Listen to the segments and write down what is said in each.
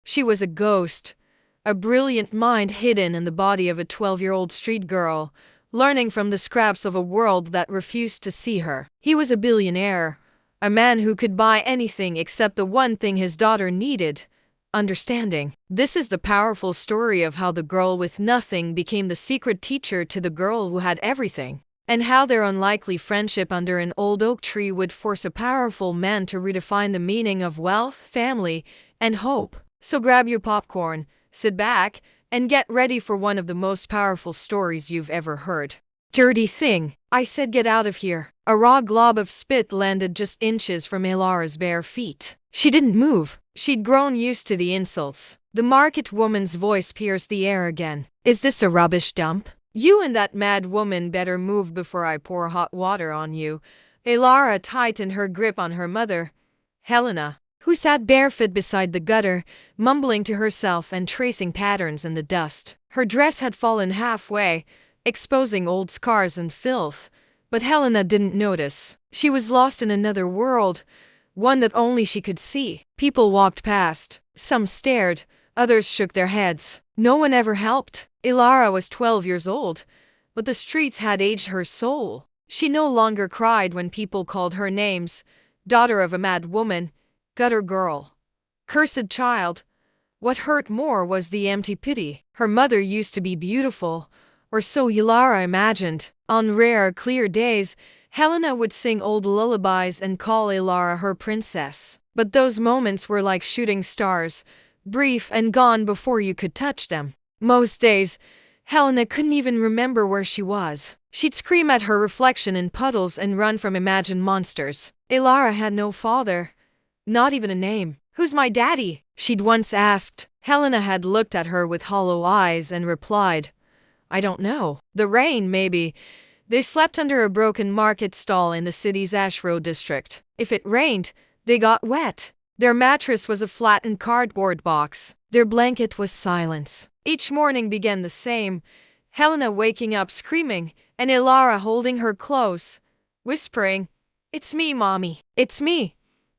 She was a ghost, a brilliant mind hidden in the body of a 12-year-old street girl, learning from the scraps of a world that refused to see her. He was a billionaire, a man who could buy anything except the one thing his daughter needed: understanding. This is the powerful story of how the girl with nothing became the secret teacher to the girl who had everything, and how their unlikely friendship under an old oak tree would force a powerful man to redefine the meaning of wealth, family, and hope. So grab your popcorn, sit back, and get ready for one of the most powerful stories you've ever heard. Dirty thing, I said, get out of here. A raw glob of spit landed just inches from Elara's bare feet. She didn't move. She'd grown used to the insults. The market woman's voice pierced the air again. Is this a rubbish dump? You and that mad woman better move before I pour hot water on you. Elara tightened her grip on her mother, Helena, who sat barefoot beside the gutter, mumbling to herself and tracing patterns in the dust. Her dress had fallen halfway, exposing old scars and filth, but Helena didn't notice. She was lost in another world, one that only she could see. People walked past. Some stared, others shook their heads. No one ever helped. Elara was 12 years old, but the streets had aged her soul. She no longer cried when people called her names: daughter of a mad woman, gutter girl, cursed child. What hurt more was the empty pity. Her mother used to be beautiful, or so Elara imagined. On rare, clear days, Helena would sing old lullabies and call Elara her princess. But those moments were like shooting stars, brief and gone before you could touch them. Most days, Helena couldn't even remember where she was. She'd scream at her reflection in puddles and run from imagined monsters. Elara had no father, not even a name. Who's my daddy? She'd once asked. Helena had looked at her with hollow eyes and replied, I don't know. The rain, maybe. They slept under a broken market stall in the city's Ash Road district. If it rained, they got wet. Their mattress was a flattened cardboard box. Their blanket was silence. Each morning began the same, Helena waking up screaming, and Elara holding her close, whispering, It's me, Mommy. It's me.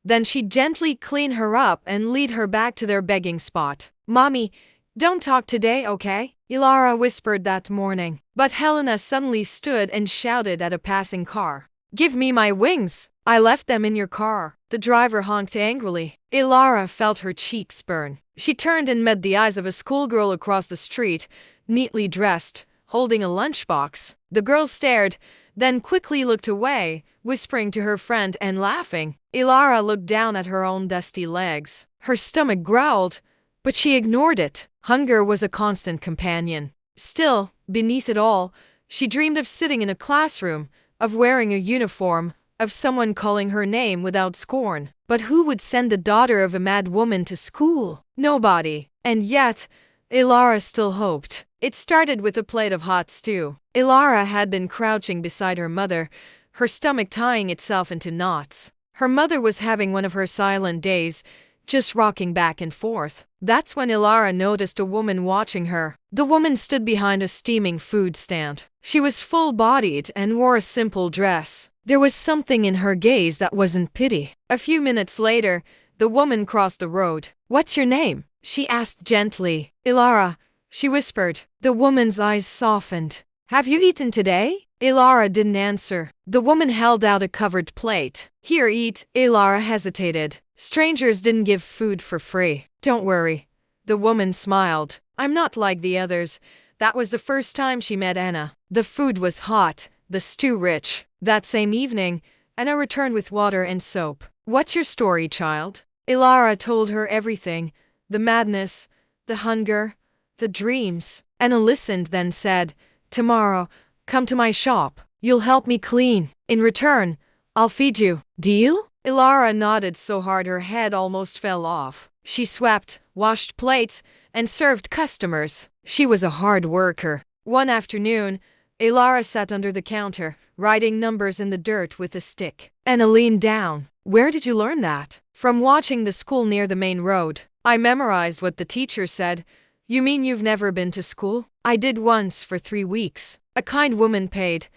Then she'd gently clean her up and lead her back to their begging spot. Mommy, don't talk today, okay? Elara whispered that morning. But Helena suddenly stood and shouted at a passing car. Give me my wings. I left them in your car. The driver honked angrily. Elara felt her cheeks burn. She turned and met the eyes of a schoolgirl across the street, neatly dressed, holding a lunchbox. The girl stared, then quickly looked away, whispering to her friend and laughing. Elara looked down at her own dusty legs. Her stomach growled, but she ignored it. Hunger was a constant companion. Still, beneath it all, she dreamed of sitting in a classroom, of wearing a uniform, of someone calling her name without scorn. But who would send the daughter of a mad woman to school? Nobody. And yet, Elara still hoped. It started with a plate of hot stew. Elara had been crouching beside her mother, her stomach tying itself into knots. Her mother was having one of her silent days, just rocking back and forth. That's when Elara noticed a woman watching her. The woman stood behind a steaming food stand. She was full-bodied and wore a simple dress. There was something in her gaze that wasn't pity. A few minutes later, the woman crossed the road. What's your name? She asked gently. Elara, she whispered. The woman's eyes softened. Have you eaten today? Elara didn't answer. The woman held out a covered plate. Here, eat. Elara hesitated. Strangers didn't give food for free. Don't worry. The woman smiled. I'm not like the others. That was the first time she met Anna. The food was hot, the stew rich. That same evening, Anna returned with water and soap. What's your story, child? Elara told her everything. The madness, the hunger, the dreams. Anna listened, then said, Tomorrow, come to my shop. You'll help me clean. In return, I'll feed you. Deal? Elara nodded so hard her head almost fell off. She swept, washed plates, and served customers. She was a hard worker. One afternoon, Elara sat under the counter, writing numbers in the dirt with a stick. Anna leaned down. Where did you learn that? From watching the school near the main road. I memorized what the teacher said. You mean you've never been to school? I did once for 3 weeks. A kind woman paid,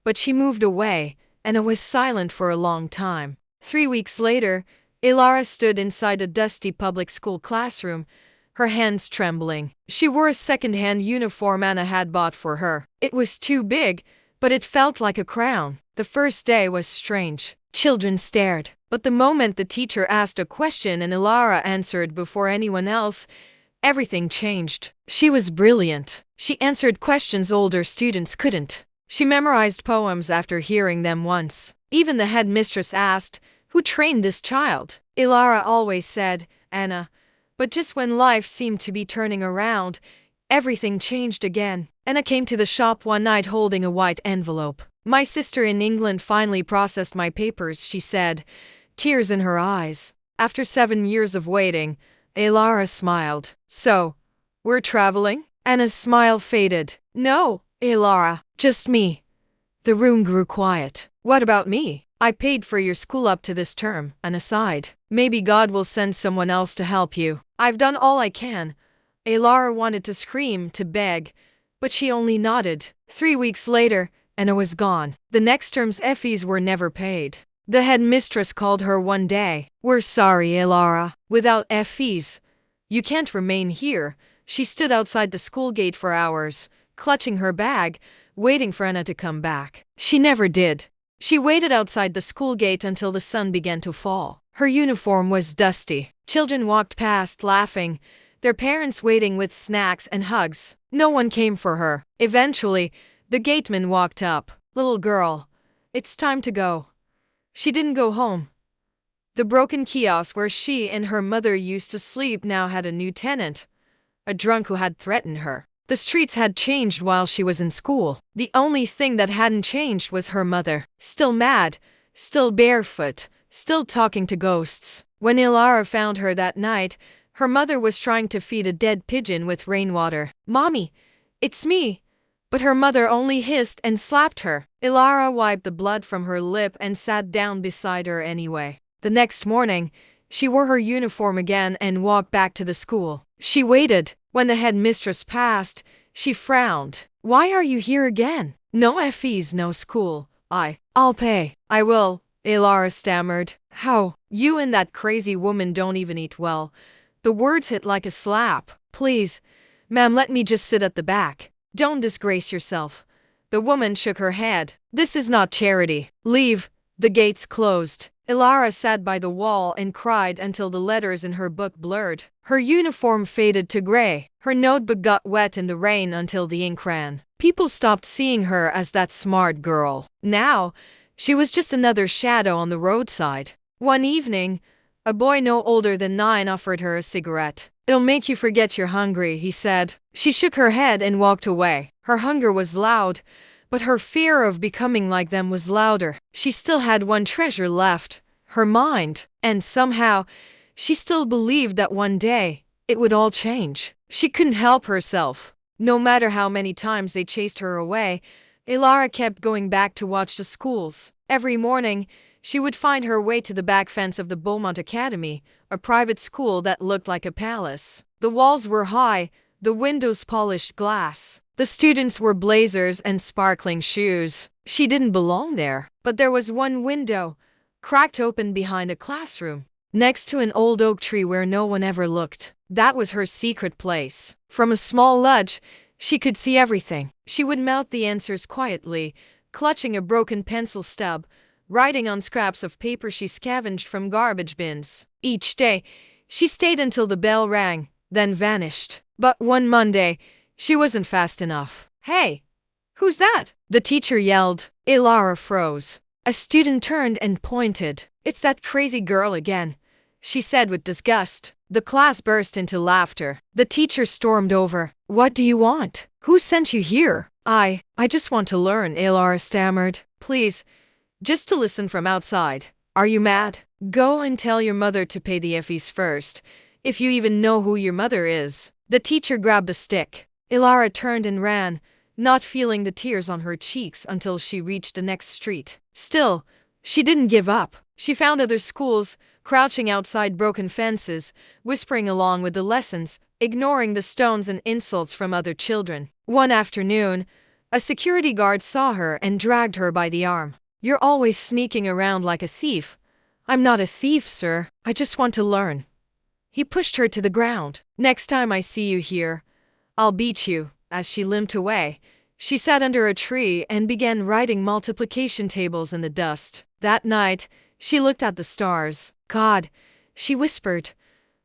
but she moved away, and I was silent for a long time. 3 weeks later, Elara stood inside a dusty public school classroom, her hands trembling. She wore a second-hand uniform Anna had bought for her. It was too big, but it felt like a crown. The first day was strange. Children stared. But the moment the teacher asked a question and Elara answered before anyone else, everything changed. She was brilliant. She answered questions older students couldn't. She memorized poems after hearing them once. Even the headmistress asked, "Who trained this child?" Elara always said, "Anna." But just when life seemed to be turning around, everything changed again. Anna came to the shop one night holding a white envelope. "My sister in England finally processed my papers," she said, tears in her eyes. After 7 years of waiting, Elara smiled. "So, we're traveling?" Anna's smile faded. "No, Elara, just me." The room grew quiet. "What about me? I paid for your school up to this term." Anna sighed. "Maybe God will send someone else to help you." "I've done all I can." Elara wanted to scream, to beg, but she only nodded. 3 weeks later, Anna was gone. The next term's fees were never paid. The headmistress called her one day. "We're sorry, Elara. Without fees, you can't remain here." She stood outside the school gate for hours, clutching her bag, waiting for Anna to come back. She never did. She waited outside the school gate until the sun began to fall. Her uniform was dusty. Children walked past, laughing, their parents waiting with snacks and hugs. No one came for her. Eventually, the gateman walked up. "Little girl, it's time to go." She didn't go home. The broken kiosk where she and her mother used to sleep now had a new tenant, a drunk who had threatened her. The streets had changed while she was in school. The only thing that hadn't changed was her mother. Still mad, still barefoot, still talking to ghosts. When Elara found her that night, her mother was trying to feed a dead pigeon with rainwater. "Mommy, it's me." But her mother only hissed and slapped her. Elara wiped the blood from her lip and sat down beside her anyway. The next morning, she wore her uniform again and walked back to the school. She waited. When the headmistress passed, she frowned. "Why are you here again?" "No fees, no school." I'll pay." "I will," Elara stammered. "How? You and that crazy woman don't even eat well." The words hit like a slap. "Please, ma'am, let me just sit at the back. Don't disgrace yourself." The woman shook her head. "This is not charity. Leave." The gates closed. Elara sat by the wall and cried until the letters in her book blurred. Her uniform faded to gray. Her notebook got wet in the rain until the ink ran. People stopped seeing her as that smart girl. Now, she was just another shadow on the roadside. One evening, a boy no older than 9 offered her a cigarette. "It'll make you forget you're hungry," he said. She shook her head and walked away. Her hunger was loud, but her fear of becoming like them was louder. She still had one treasure left, her mind, and somehow, she still believed that one day, it would all change. She couldn't help herself. No matter how many times they chased her away, Elara kept going back to watch the schools. Every morning, she would find her way to the back fence of the Beaumont Academy, a private school that looked like a palace. The walls were high, the windows polished glass. The students wore blazers and sparkling shoes. She didn't belong there. But there was one window, cracked open behind a classroom, next to an old oak tree where no one ever looked. That was her secret place. From a small ledge, she could see everything. She would mouth the answers quietly, clutching a broken pencil stub, writing on scraps of paper she scavenged from garbage bins. Each day, she stayed until the bell rang, then vanished. But one Monday, she wasn't fast enough. "Hey, who's that?" the teacher yelled. Elara froze. A student turned and pointed. "It's that crazy girl again," she said with disgust. The class burst into laughter. The teacher stormed over. "What do you want? Who sent you here?" I just want to learn," Elara stammered. "Please, just to listen from outside." "Are you mad? Go and tell your mother to pay the fees first, if you even know who your mother is." The teacher grabbed a stick. Elara turned and ran, not feeling the tears on her cheeks until she reached the next street. Still, she didn't give up. She found other schools, crouching outside broken fences, whispering along with the lessons, ignoring the stones and insults from other children. One afternoon, a security guard saw her and dragged her by the arm. "You're always sneaking around like a thief." "I'm not a thief, sir. I just want to learn." He pushed her to the ground. "Next time I see you here, I'll beat you." As she limped away, she sat under a tree and began writing multiplication tables in the dust. That night, she looked at the stars. "God," she whispered,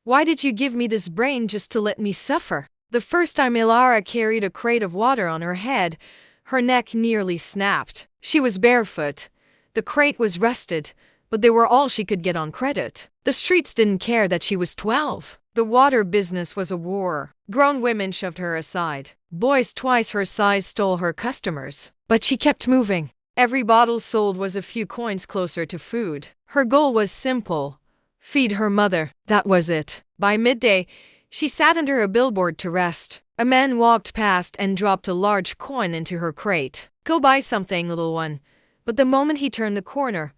"why did you give me this brain just to let me suffer?" The first time Elara carried a crate of water on her head, her neck nearly snapped. She was barefoot. The crate was rusted, but they were all she could get on credit. The streets didn't care that she was 12. The water business was a war. Grown women shoved her aside. Boys twice her size stole her customers. But she kept moving. Every bottle sold was a few coins closer to food. Her goal was simple: feed her mother. That was it. By midday, she sat under a billboard to rest. A man walked past and dropped a large coin into her crate. "Go buy something, little one." But the moment he turned the corner,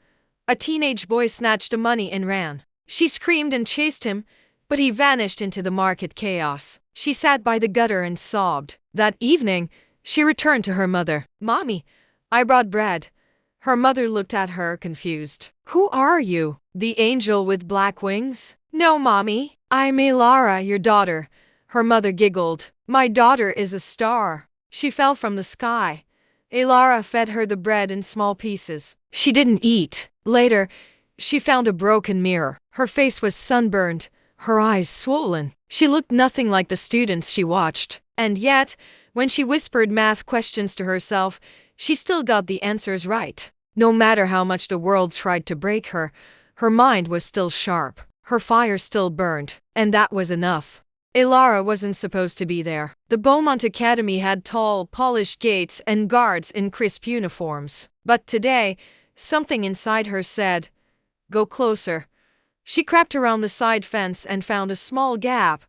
a teenage boy snatched the money and ran. She screamed and chased him, but he vanished into the market chaos. She sat by the gutter and sobbed. That evening, she returned to her mother. "Mommy, I brought bread." Her mother looked at her, confused. "Who are you? The angel with black wings?" "No, Mommy, I'm Elara, your daughter." Her mother giggled. "My daughter is a star. She fell from the sky." Elara fed her the bread in small pieces. She didn't eat. Later, she found a broken mirror. Her face was sunburned, her eyes swollen. She looked nothing like the students she watched. And yet, when she whispered math questions to herself, she still got the answers right. No matter how much the world tried to break her, her mind was still sharp. Her fire still burned, and that was enough. Elara wasn't supposed to be there. The Beaumont Academy had tall, polished gates and guards in crisp uniforms. But today, something inside her said, "Go closer." She crept around the side fence and found a small gap,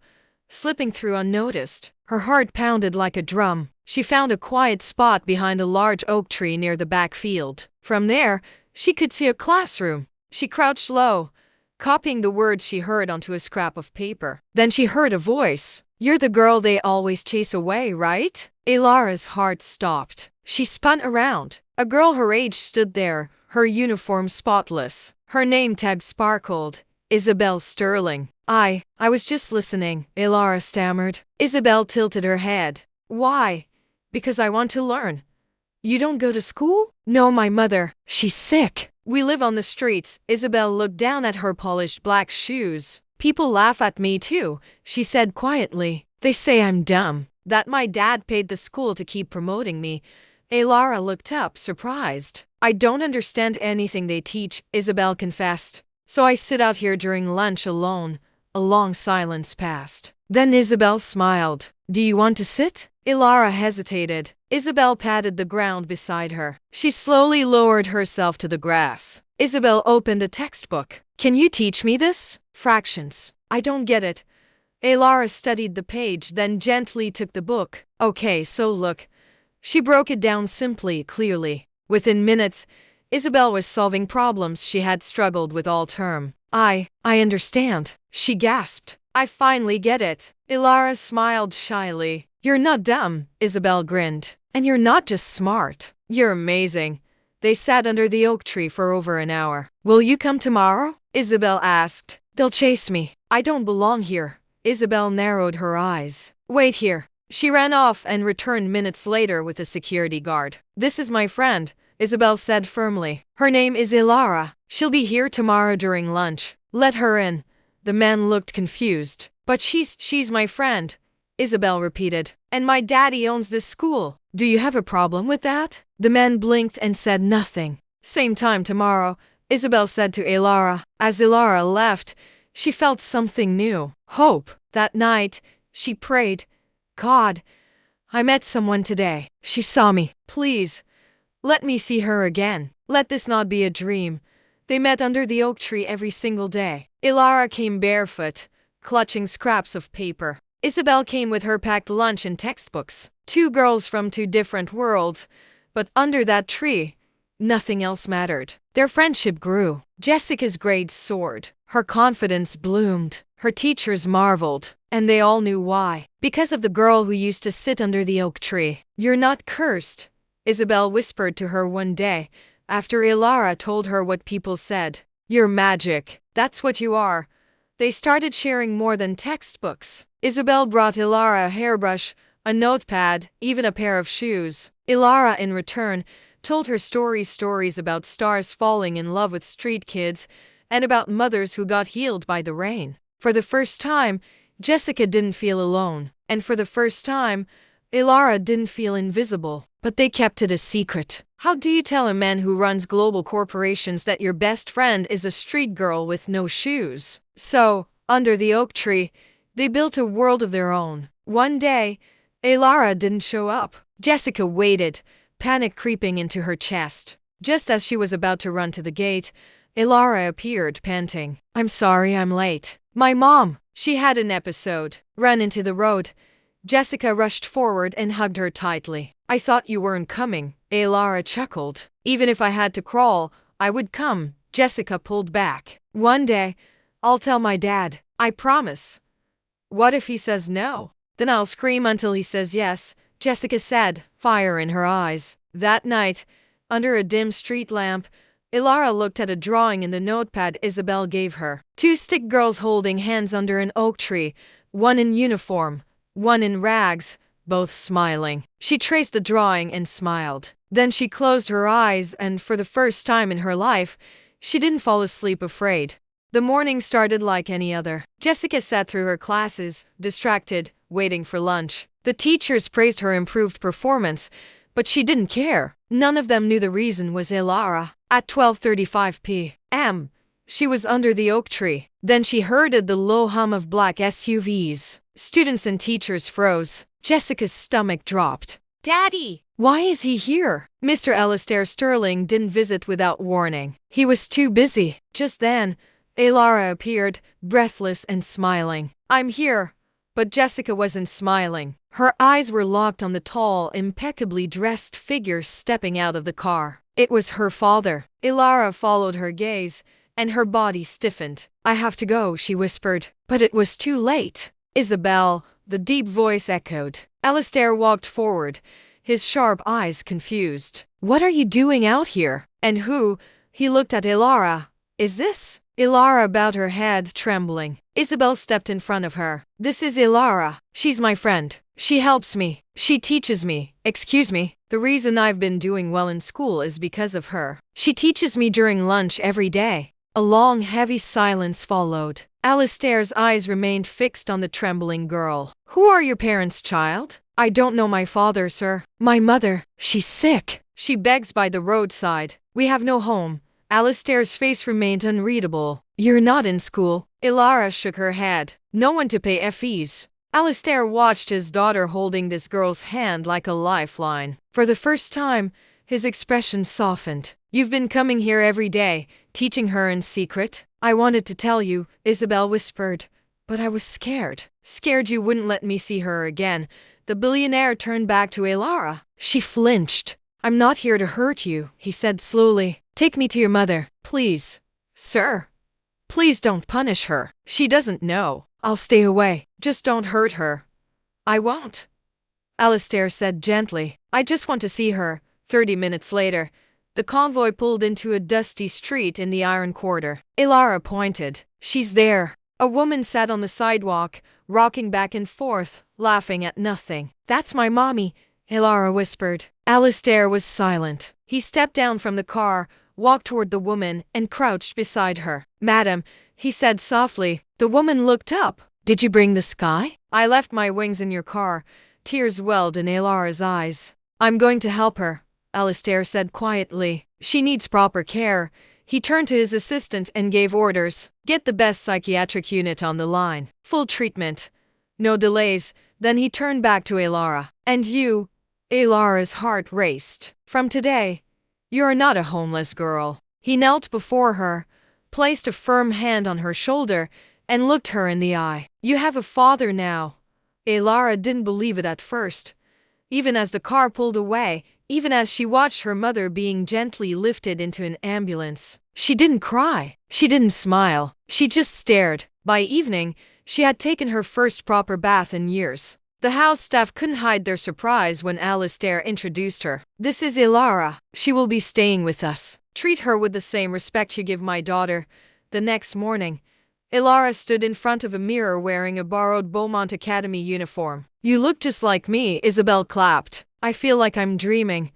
slipping through unnoticed. Her heart pounded like a drum. She found a quiet spot behind a large oak tree near the back field. From there, she could see a classroom. She crouched low, copying the words she heard onto a scrap of paper. Then she heard a voice. "You're the girl they always chase away, right?" Elara's heart stopped. She spun around. A girl her age stood there, her uniform spotless. Her name tag sparkled. Alistair Sterling. I was just listening," Elara stammered. Isabelle tilted her head. "Why?" "Because I want to learn." "You don't go to school?" "No, my mother. She's sick. We live on the streets." Isabelle looked down at her polished black shoes. "People laugh at me too," she said quietly. "They say I'm dumb. That my dad paid the school to keep promoting me." Elara looked up, surprised. "I don't understand anything they teach," Isabelle confessed. "So I sit out here during lunch alone." A long silence passed. Then Isabelle smiled. "Do you want to sit?" Elara hesitated. Isabelle patted the ground beside her. She slowly lowered herself to the grass. Isabelle opened a textbook. "Can you teach me this?" "Fractions. I don't get it." Elara studied the page, then gently took the book. "Okay, so look." She broke it down simply, clearly. Within minutes, Isabelle was solving problems she had struggled with all term. I understand," she gasped. "I finally get it." Elara smiled shyly. "You're not dumb," Isabelle grinned. "And you're not just smart. You're amazing." They sat under the oak tree for over an hour. "Will you come tomorrow?" Isabelle asked. "They'll chase me. I don't belong here." Isabelle narrowed her eyes. "Wait here." She ran off and returned minutes later with a security guard. "This is my friend," Isabelle said firmly. "Her name is Elara. She'll be here tomorrow during lunch. Let her in." The man looked confused. "But she's my friend," Isabelle repeated. "And my daddy owns this school." "Do you have a problem with that?" The man blinked and said nothing. "Same time tomorrow," Isabelle said to Elara. As Elara left, she felt something new. Hope. That night, she prayed, "God, I met someone today. She saw me. Please, let me see her again. Let this not be a dream." They met under the oak tree every single day. Elara came barefoot, clutching scraps of paper. Isabelle came with her packed lunch and textbooks. Two girls from two different worlds, but under that tree, nothing else mattered. Their friendship grew. Jessica's grades soared. Her confidence bloomed. Her teachers marveled. And they all knew why. Because of the girl who used to sit under the oak tree. "You're not cursed," Isabelle whispered to her one day, after Elara told her what people said. "You're magic. That's what you are." They started sharing more than textbooks. Isabelle brought Elara a hairbrush, a notepad, even a pair of shoes. Elara, in return, told her stories about stars falling in love with street kids and about mothers who got healed by the rain. For the first time, Jessica didn't feel alone. And for the first time, Elara didn't feel invisible. But they kept it a secret. How do you tell a man who runs global corporations that your best friend is a street girl with no shoes? So, under the oak tree, they built a world of their own. One day, Elara didn't show up. Jessica waited, panic creeping into her chest. Just as she was about to run to the gate, Elara appeared, panting. "I'm sorry I'm late. My mom, she had an episode." Ran into the road. Jessica rushed forward and hugged her tightly. "I thought you weren't coming," Elara chuckled. "Even if I had to crawl, I would come." Jessica pulled back. "One day, I'll tell my dad. I promise." "What if he says no?" "Then I'll scream until he says yes," Jessica said, fire in her eyes. That night, under a dim street lamp, Elara looked at a drawing in the notepad Isabelle gave her. Two stick girls holding hands under an oak tree, one in uniform, one in rags, both smiling. She traced the drawing and smiled. Then she closed her eyes and, for the first time in her life, she didn't fall asleep afraid. The morning started like any other. Jessica sat through her classes, distracted, waiting for lunch. The teachers praised her improved performance, but she didn't care. None of them knew the reason was Elara. At 12:35 p.m., she was under the oak tree. Then she heard the low hum of black SUVs. Students and teachers froze. Jessica's stomach dropped. "Daddy! Why is he here?" Mr. Alistair Sterling didn't visit without warning. He was too busy. Just then, Elara appeared, breathless and smiling. "I'm here." But Jessica wasn't smiling. Her eyes were locked on the tall, impeccably dressed figure stepping out of the car. It was her father. Elara followed her gaze, and her body stiffened. "I have to go," she whispered. But it was too late. "Isabelle," the deep voice echoed. Alistair walked forward, his sharp eyes confused. "What are you doing out here? And who?" He looked at Elara. "Is this?" Elara bowed her head, trembling. Isabelle stepped in front of her. "This is Elara. She's my friend. She helps me. She teaches me. Excuse me. The reason I've been doing well in school is because of her. She teaches me during lunch every day." A long, heavy silence followed. Alistair's eyes remained fixed on the trembling girl. "Who are your parents, child?" "I don't know my father, sir. My mother, she's sick. She begs by the roadside. We have no home." Alistair's face remained unreadable. "You're not in school?" Elara shook her head. "No one to pay fees." Alistair watched his daughter holding this girl's hand like a lifeline. For the first time, his expression softened. "You've been coming here every day, teaching her in secret?" "I wanted to tell you," Isabelle whispered, "but I was scared." "Scared you wouldn't let me see her again." The billionaire turned back to Elara. She flinched. "I'm not here to hurt you," he said slowly. "Take me to your mother, please." "Sir, please don't punish her. She doesn't know." "I'll stay away. Just don't hurt her." "I won't," Alistair said gently. "I just want to see her." 30 minutes later, the convoy pulled into a dusty street in the Iron Quarter. Elara pointed. "She's there." A woman sat on the sidewalk, rocking back and forth, laughing at nothing. "That's my mommy," Elara whispered. Alistair was silent. He stepped down from the car, walked toward the woman, and crouched beside her. "Madam," he said softly. The woman looked up. "Did you bring the sky?" "I left my wings in your car." Tears welled in Elara's eyes. "I'm going to help her," Alistair said quietly. "She needs proper care." He turned to his assistant and gave orders. "Get the best psychiatric unit on the line. Full treatment. No delays." Then he turned back to Elara. "And you?" Elara's heart raced. "From today, you're not a homeless girl." He knelt before her, placed a firm hand on her shoulder, and looked her in the eye. "You have a father now." Elara didn't believe it at first. Even as the car pulled away, even as she watched her mother being gently lifted into an ambulance. She didn't cry. She didn't smile. She just stared. By evening, she had taken her first proper bath in years. The house staff couldn't hide their surprise when Alistair introduced her. "This is Elara. She will be staying with us. Treat her with the same respect you give my daughter." The next morning, Elara stood in front of a mirror wearing a borrowed Beaumont Academy uniform. You look just like me, Isabelle clapped. I feel like I'm dreaming.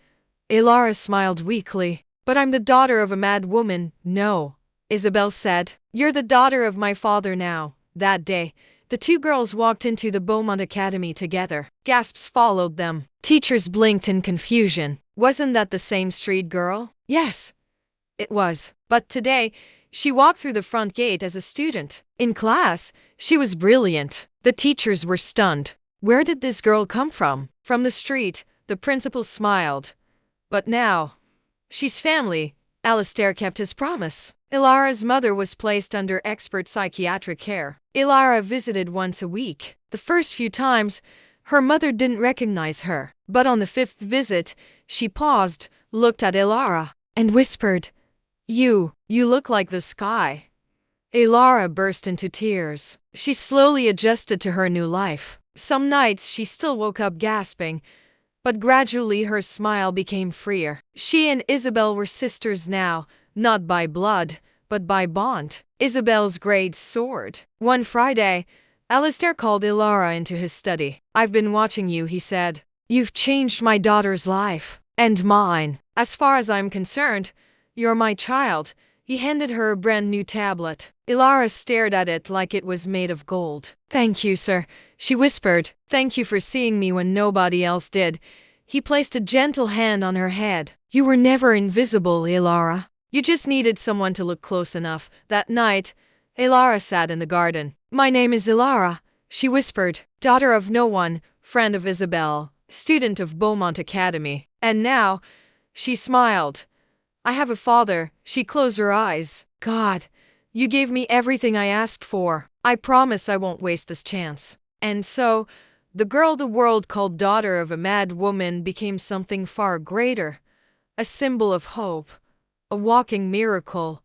Elara smiled weakly. But I'm the daughter of a mad woman. No, Isabelle said. You're the daughter of my father now. That day, the two girls walked into the Beaumont Academy together. Gasps followed them. Teachers blinked in confusion. Wasn't that the same street girl? Yes, it was. But today, she walked through the front gate as a student. In class, she was brilliant. The teachers were stunned. Where did this girl come from? From the street, the principal smiled. But now, she's family. Alistair kept his promise. Elara's mother was placed under expert psychiatric care. Elara visited once a week. The first few times, her mother didn't recognize her. But on the fifth visit, she paused, looked at Elara, and whispered, You look like the sky. Elara burst into tears. She slowly adjusted to her new life. Some nights she still woke up gasping, but gradually her smile became freer. She and Isabelle were sisters now, not by blood, but by bond. Isabelle's grades soared. One Friday, Alistair called Elara into his study. I've been watching you, he said. You've changed my daughter's life. And mine. As far as I'm concerned, you're my child. He handed her a brand new tablet. Elara stared at it like it was made of gold. Thank you, sir, she whispered. Thank you for seeing me when nobody else did. He placed a gentle hand on her head. You were never invisible, Elara. You just needed someone to look close enough. That night, Elara sat in the garden. My name is Elara, she whispered. Daughter of no one, friend of Isabelle, student of Beaumont Academy. And now, she smiled. I have a father. She closed her eyes. God, you gave me everything I asked for. I promise I won't waste this chance. And so, the girl the world called daughter of a mad woman became something far greater. A symbol of hope, a walking miracle,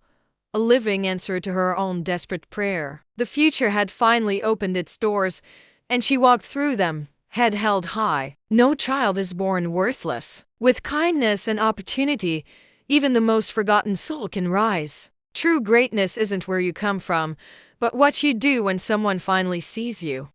a living answer to her own desperate prayer. The future had finally opened its doors, and she walked through them, head held high. No child is born worthless. With kindness and opportunity, even the most forgotten soul can rise. True greatness isn't where you come from, but what you do when someone finally sees you.